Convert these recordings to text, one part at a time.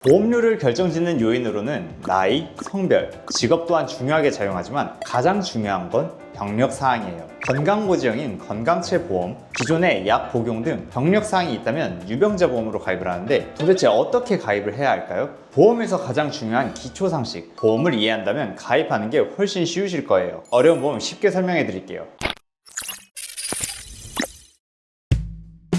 보험료를 결정짓는 요인으로는 나이, 성별, 직업 또한 중요하게 작용하지만 가장 중요한 건 병력사항이에요. 건강보지형인 건강체보험, 기존에 약 복용 등 병력사항이 있다면 유병자보험으로 가입을 하는데 도대체 어떻게 가입을 해야 할까요? 보험에서 가장 중요한 기초상식, 보험을 이해한다면 가입하는 게 훨씬 쉬우실 거예요. 어려운 보험 쉽게 설명해 드릴게요.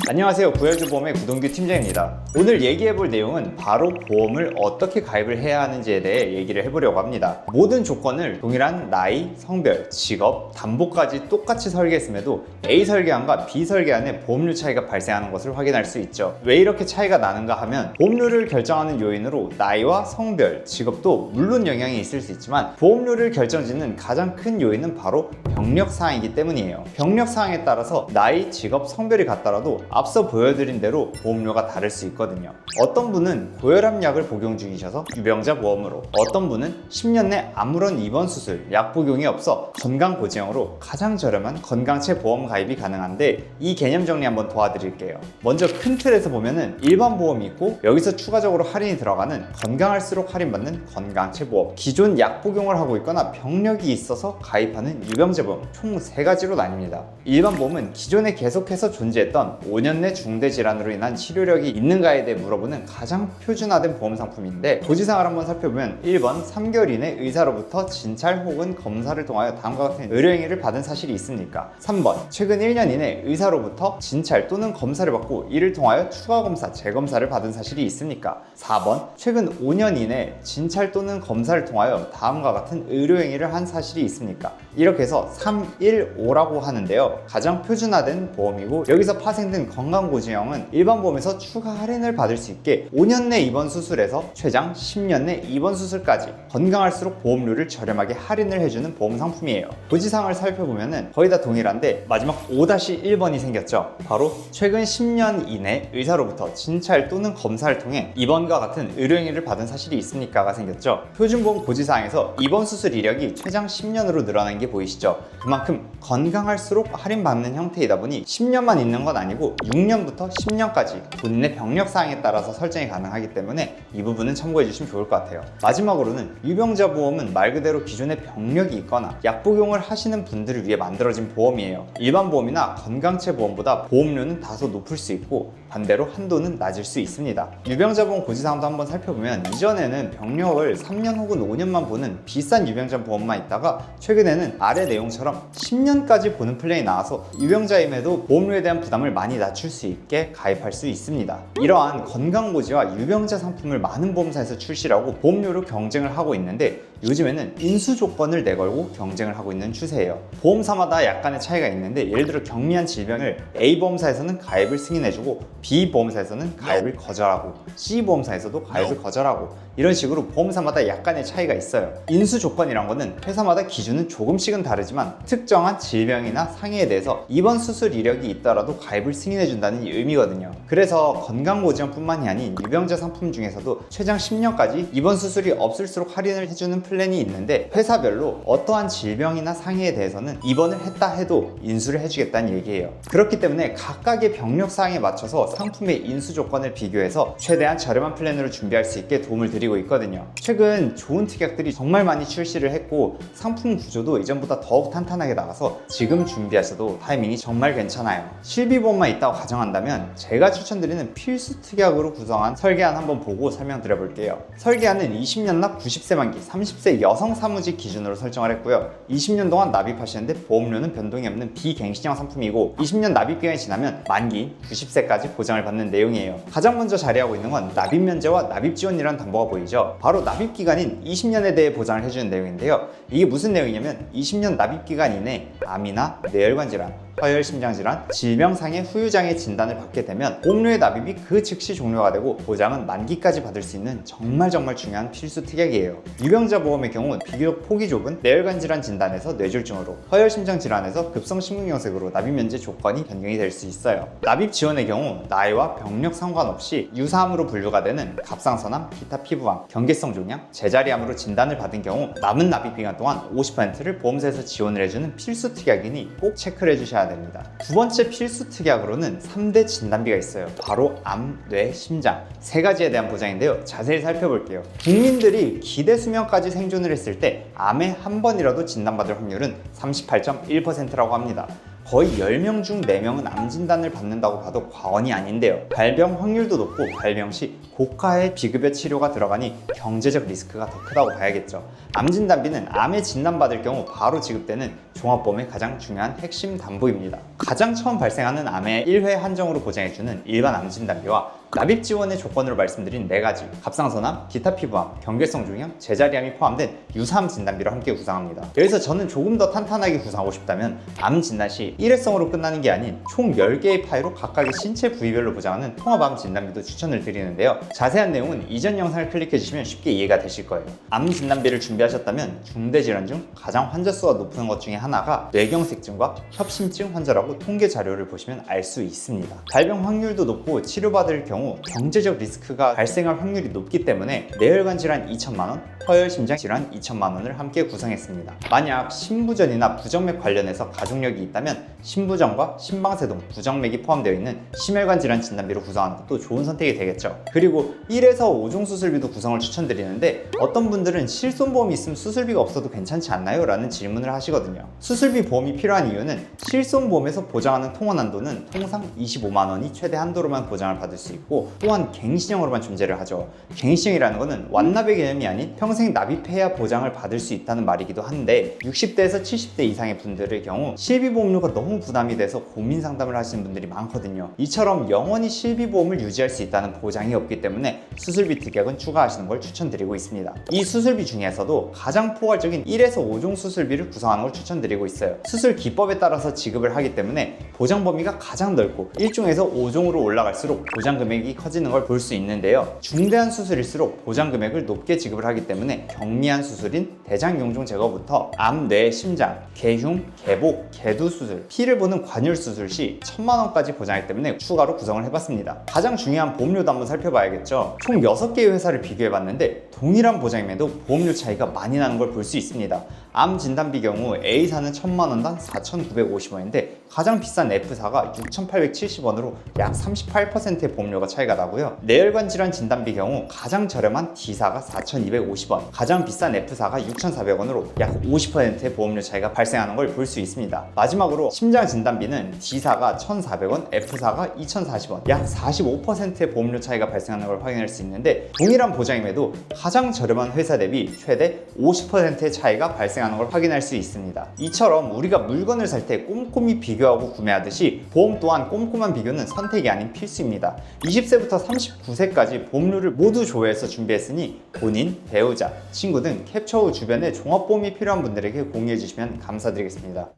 안녕하세요, 구열주보험의 구동규 팀장입니다. 오늘 얘기해볼 내용은 바로 보험을 어떻게 가입을 해야 하는지에 대해 얘기를 해보려고 합니다. 모든 조건을 동일한 나이, 성별, 직업, 담보까지 똑같이 설계했음에도 A 설계안과 B 설계안의 보험료 차이가 발생하는 것을 확인할 수 있죠. 왜 이렇게 차이가 나는가 하면 보험료를 결정하는 요인으로 나이와 성별, 직업도 물론 영향이 있을 수 있지만 보험료를 결정짓는 가장 큰 요인은 바로 병력사항이기 때문이에요. 병력사항에 따라서 나이, 직업, 성별이 같더라도 앞서 보여드린 대로 보험료가 다를 수 있거든요. 어떤 분은 고혈압 약을 복용 중이셔서 유병자 보험으로, 어떤 분은 10년 내 아무런 입원 수술, 약 복용이 없어 건강보지형으로 가장 저렴한 건강체 보험 가입이 가능한데 이 개념 정리 한번 도와드릴게요. 먼저 큰 틀에서 보면은 일반 보험이 있고 여기서 추가적으로 할인이 들어가는 건강할수록 할인받는 건강체 보험, 기존 약 복용을 하고 있거나 병력이 있어서 가입하는 유병자 보험 총 3가지로 나뉩니다. 일반 보험은 기존에 계속해서 존재했던 5년 내 중대질환으로 인한 치료력이 있는가에 대해 물어보는 가장 표준화된 보험 상품인데 고지사항을 한번 살펴보면 1번 3개월 이내 의사로부터 진찰 혹은 검사를 통하여 다음과 같은 의료행위를 받은 사실이 있습니까? 3번 최근 1년 이내 의사로부터 진찰 또는 검사를 받고 이를 통하여 추가검사, 재검사를 받은 사실이 있습니까? 4번 최근 5년 이내 진찰 또는 검사를 통하여 다음과 같은 의료행위를 한 사실이 있습니까? 이렇게 해서 3, 1, 5라고 하는데요. 가장 표준화된 보험이고 여기서 파생된 건강보지형은 일반 보험에서 추가 할인을 받을 수 있게 5년 내 입원 수술에서 최장 10년 내 입원 수술까지 건강할수록 보험료를 저렴하게 할인을 해주는 보험 상품이에요. 고지사항을 살펴보면 거의 다 동일한데 마지막 5-1번이 생겼죠. 바로 최근 10년 이내 의사로부터 진찰 또는 검사를 통해 입원과 같은 의료행위를 받은 사실이 있습니까가 생겼죠. 표준보험 고지사항에서 입원 수술 이력이 최장 10년으로 늘어난 게 보이시죠? 그만큼 건강할수록 할인받는 형태이다 보니 10년만 있는 건 아니고 6년부터 10년까지 본인의 병력사항에 따라서 설정이 가능하기 때문에 이 부분은 참고해 주시면 좋을 것 같아요. 마지막으로는 유병자 보험은 말 그대로 기존에 병력이 있거나 약 복용을 하시는 분들을 위해 만들어진 보험이에요. 일반 보험이나 건강체 보험보다 보험료는 다소 높을 수 있고 반대로 한도는 낮을 수 있습니다. 유병자 보험 고지사항도 한번 살펴보면 이전에는 병력을 3년 혹은 5년만 보는 비싼 유병자 보험만 있다가 최근에는 아래 내용처럼 10년까지 보는 플랜이 나와서 유병자임에도 보험료에 대한 부담을 많이 낮출 수 있게 가입할 수 있습니다. 이러한 건강보지와 유병자 상품을 많은 보험사에서 출시를 하고 보험료로 경쟁을 하고 있는데 요즘에는 인수 조건을 내걸고 경쟁을 하고 있는 추세예요. 보험사마다 약간의 차이가 있는데 예를 들어 경미한 질병을 A 보험사에서는 가입을 승인해주고 B 보험사에서는 가입을 거절하고 C 보험사에서도 가입을 거절하고 이런 식으로 보험사마다 약간의 차이가 있어요. 인수 조건이란 거는 회사마다 기준은 조금씩은 다르지만 특정한 질병이나 상해에 대해서 입원 수술 이력이 있더라도 가입을 승인해준다는 의미거든요. 그래서 건강보지형뿐만이 아닌 유병자 상품 중에서도 최장 10년까지 입원 수술이 없을수록 할인을 해주는 플랜이 있는데 회사별로 어떠한 질병이나 상해에 대해서는 입원을 했다 해도 인수를 해주겠다는 얘기예요. 그렇기 때문에 각각의 병력사항에 맞춰서 상품의 인수 조건을 비교해서 최대한 저렴한 플랜으로 준비할 수 있게 도움을 드리고 있거든요. 최근 좋은 특약들이 정말 많이 출시를 했고 상품 구조도 이전보다 더욱 탄탄하게 나가서 지금 준비하셔도 타이밍이 정말 괜찮아요. 실비보험만 있다고 가정한다면 제가 추천드리는 필수 특약으로 구성한 설계안 한번 보고 설명드려 볼게요. 설계안은 20년 납 90세 만기 30세 여성 사무직 기준으로 설정을 했고요. 20년 동안 납입하시는데 보험료는 변동이 없는 비갱신형 상품이고 20년 납입기간이 지나면 만기 90세까지 보장을 받는 내용이에요. 가장 먼저 자리하고 있는 건 납입면제와 납입지원이라는 담보가 보이죠. 바로 납입기간인 20년에 대해 보장을 해주는 내용인데요. 이게 무슨 내용이냐면 20년 납입기간 이내 암이나 뇌혈관 질환, 허혈 심장질환, 질병상의 후유장애 진단을 받게 되면 보험료의 납입이 그 즉시 종료가 되고 보장은 만기까지 받을 수 있는 정말 중요한 필수 특약이에요. 유병자 보험의 경우 비교적 폭이 좁은 뇌혈관 질환 진단에서 뇌졸중으로, 허혈 심장 질환에서 급성 심근경색으로 납입 면제 조건이 변경이 될 수 있어요. 납입 지원의 경우 나이와 병력 상관없이 유사암으로 분류가 되는 갑상선암, 기타 피부암, 경계성 종양, 제자리암으로 진단을 받은 경우 남은 납입 기간 동안 50%를 보험사에서 지원을 해주는 필수 특약이니 꼭 체크를 해주셔야 확인해야 됩니다. 두 번째 필수 특약으로는 3대 진단비가 있어요. 바로 암, 뇌, 심장 세 가지에 대한 보장인데요. 자세히 살펴볼게요. 국민들이 기대 수명까지 생존을 했을 때 암에 한 번이라도 진단받을 확률은 38.1%라고 합니다. 거의 10명 중 4명은 암 진단을 받는다고 봐도 과언이 아닌데요. 발병 확률도 높고 발병 시 고가의 비급여 치료가 들어가니 경제적 리스크가 더 크다고 봐야겠죠. 암 진단비는 암에 진단받을 경우 바로 지급되는 종합보험의 가장 중요한 핵심 담보입니다. 가장 처음 발생하는 암에 1회 한정으로 보장해주는 일반 암 진단비와 납입 지원의 조건으로 말씀드린 4가지 갑상선암, 기타 피부암, 경계성 중형, 제자리암이 포함된 유사암 진단비로 함께 구성합니다. 여기서 저는 조금 더 탄탄하게 구성하고 싶다면 암 진단 시 일회성으로 끝나는 게 아닌 총 10개의 파일로 각각의 신체 부위별로 보장하는 통합암 진단비도 추천을 드리는데요. 자세한 내용은 이전 영상을 클릭해 주시면 쉽게 이해가 되실 거예요. 암 진단비를 준비하셨다면 중대질환 중 가장 환자 수가 높은 것 중에 하나가 뇌경색증과 협심증 환자라고 통계 자료를 보시면 알 수 있습니다. 발병 확률도 높고 치료받을 경우 경제적 리스크가 발생할 확률이 높기 때문에 뇌혈관 질환 2천만 원, 허혈심장 질환 2천만 원을 함께 구성했습니다. 만약 신부전이나 부정맥 관련해서 가족력이 있다면 신부전과 심방세동, 부정맥이 포함되어 있는 심혈관 질환 진단비로 구성하는 것도 좋은 선택이 되겠죠. 그리고 1에서 5종 수술비도 구성을 추천드리는데 어떤 분들은 실손보험이 있으면 수술비가 없어도 괜찮지 않나요? 라는 질문을 하시거든요. 수술비 보험이 필요한 이유는 실손보험에서 보장하는 통원 한도는 통상 25만 원이 최대 한도로만 보장을 받을 수 있고 또한 갱신형으로만 존재를 하죠. 갱신형이라는 것은 완납의 개념이 아닌 평생 납입해야 보장을 받을 수 있다는 말이기도 한데 60대에서 70대 이상의 분들의 경우 실비보험료가 너무 부담이 돼서 고민 상담을 하시는 분들이 많거든요. 이처럼 영원히 실비보험을 유지할 수 있다는 보장이 없기 때문에 수술비 특약은 추가하시는 걸 추천드리고 있습니다. 이 수술비 중에서도 가장 포괄적인 1에서 5종 수술비를 구성하는 걸 추천드리고 있어요. 수술 기법에 따라서 지급을 하기 때문에 보장 범위가 가장 넓고 1종에서 5종으로 올라갈수록 보장 금액이 커지는 걸 볼 수 있는데요. 중대한 수술일수록 보장 금액을 높게 지급을 하기 때문에 경미한 수술인 대장용종 제거부터 암, 뇌, 심장, 개흉, 개복, 개두 수술, 피를 보는 관열 수술 시 1,000만 원까지 보장하기 때문에 추가로 구성을 해봤습니다. 가장 중요한 보험료도 한번 살펴봐야겠죠. 총 6개의 회사를 비교해봤는데 동일한 보장임에도 보험료 차이가 많이 나는 걸 볼 수 있습니다. 암 진단비 경우 A사는 1,000만 원당 4,950원인데 가장 비싼 F사가 6,870원으로 약 38%의 보험료가 차이가 나고요. 뇌혈관 질환 진단비 경우 가장 저렴한 D사가 4,250원, 가장 비싼 F사가 6,400원으로 약 50%의 보험료 차이가 발생하는 걸 볼 수 있습니다. 마지막으로 심장 진단비는 D사가 1,400원, F사가 2,040원, 약 45%의 보험료 차이가 발생하는 걸 확인할 수 있는데 동일한 보장임에도 가장 저렴한 회사 대비 최대 50%의 차이가 발생하는 걸 확인할 수 있습니다. 이처럼 우리가 물건을 살 때 꼼꼼히 비교하고 구매하듯이 보험 또한 꼼꼼한 비교는 선택이 아닌 필수입니다. 20세부터 39세까지 보험료를 모두 조회해서 준비했으니 본인, 배우자, 친구 등 캡처 후 주변에 종합보험이 필요한 분들에게 공유해 주시면 감사드리겠습니다.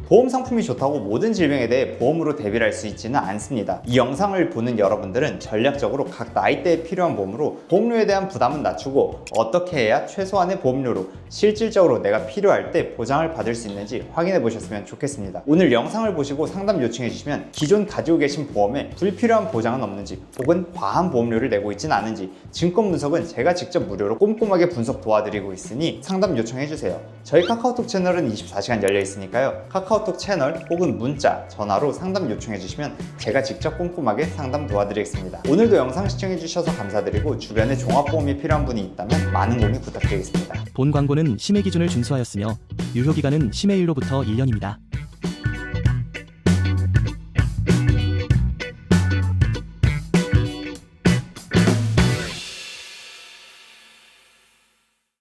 보험 상품이 좋다고 모든 질병에 대해 보험으로 대비를 할 수 있지는 않습니다. 이 영상을 보는 여러분들은 전략적으로 각 나이대에 필요한 보험으로 보험료에 대한 부담은 낮추고 어떻게 해야 최소한의 보험료로 실질적으로 내가 필요할 때 보장을 받을 수 있는지 확인해 보셨으면 좋겠습니다. 오늘 영상을 보시고 상담 요청해 주시면 기존 가지고 계신 보험에 불필요한 보장은 없는지 혹은 과한 보험료를 내고 있지는 않은지 증권 분석은 제가 직접 무료로 꼼꼼하게 분석 도와드리고 있으니 상담 요청해 주세요. 저희 카카오톡 채널은 24시간 열려 있으니까요. 카카오톡 채널 혹은 문자, 전화로 상담 요청해 주시면 제가 직접 꼼꼼하게 상담 도와드리겠습니다. 오늘도 영상 시청해 주셔서 감사드리고 주변에 종합보험이 필요한 분이 있다면 많은 공유 부탁드리겠습니다. 본 광고는 심의 기준을 준수하였으며 유효기간은 심의일로부터 1년입니다.